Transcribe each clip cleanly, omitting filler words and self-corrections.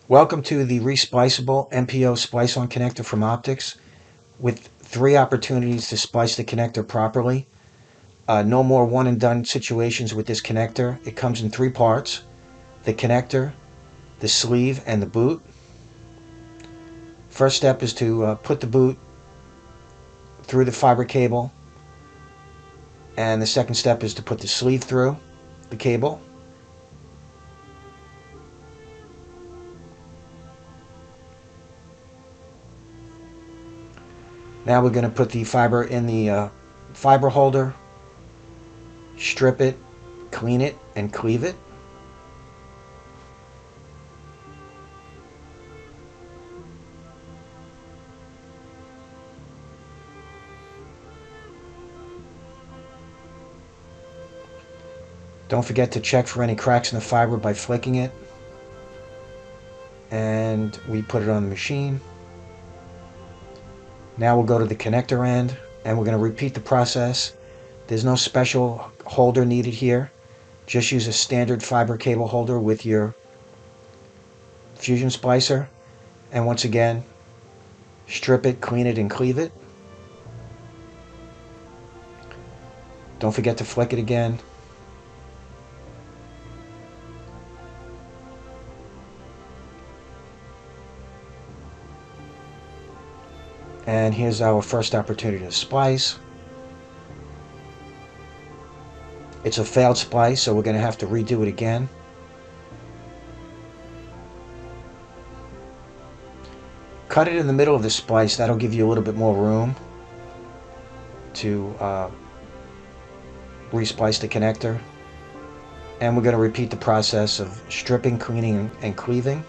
Welcome to the Reusable MPO Splice-on Connector from Optix, with 3 opportunities to splice the connector properly. No more one-and-done situations with this connector. It comes in 3 parts: the connector, the sleeve, and the boot. First step is to put the boot through the fiber cable, and the second step is to put the sleeve through the cable. Now we're going to put the fiber in the fiber holder, strip it, clean it, and cleave it. Don't forget to check for any cracks in the fiber by flicking it. And we put it on the machine. Now we'll go to the connector end, and we're going to repeat the process. There's no special holder needed here. Just use a standard fiber cable holder with your fusion splicer. And once again, strip it, clean it, and cleave it. Don't forget to flick it again. And here's our first opportunity to splice. It's a failed splice, so we're going to have to redo it again. Cut it in the middle of the splice. That'll give you a little bit more room to resplice the connector. And we're going to repeat the process of stripping, cleaning, and cleaving.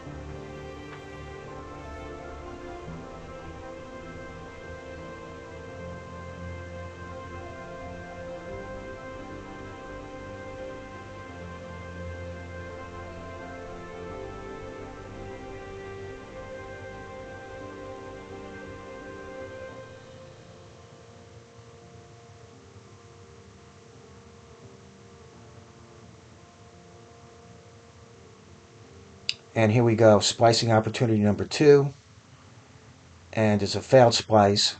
And here we go, splicing opportunity number 2. And it's a failed splice.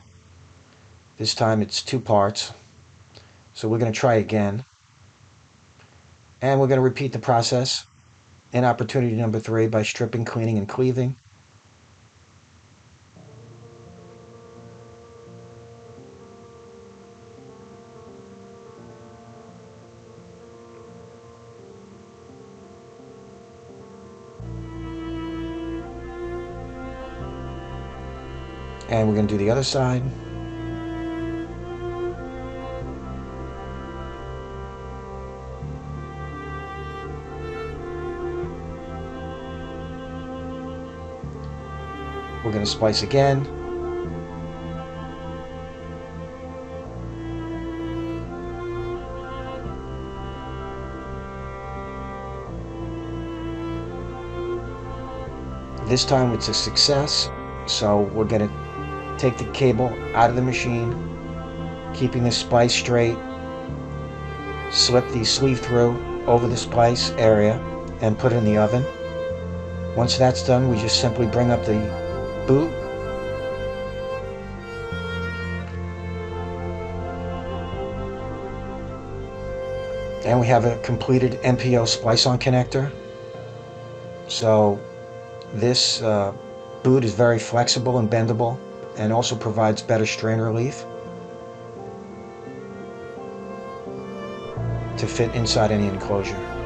This time it's 2 parts. So we're going to try again. And we're going to repeat the process in opportunity number 3 by stripping, cleaning, and cleaving. And we're going to do the other side. We're going to splice again. This time it's a success, so we're going to take the cable out of the machine, keeping the splice straight, slip the sleeve through over the splice area, and put it in the oven. Once that's done, we just simply bring up the boot, and we have a completed MPO Splice-on Connector. So this boot is very flexible and bendable, and also provides better strain relief to fit inside any enclosure.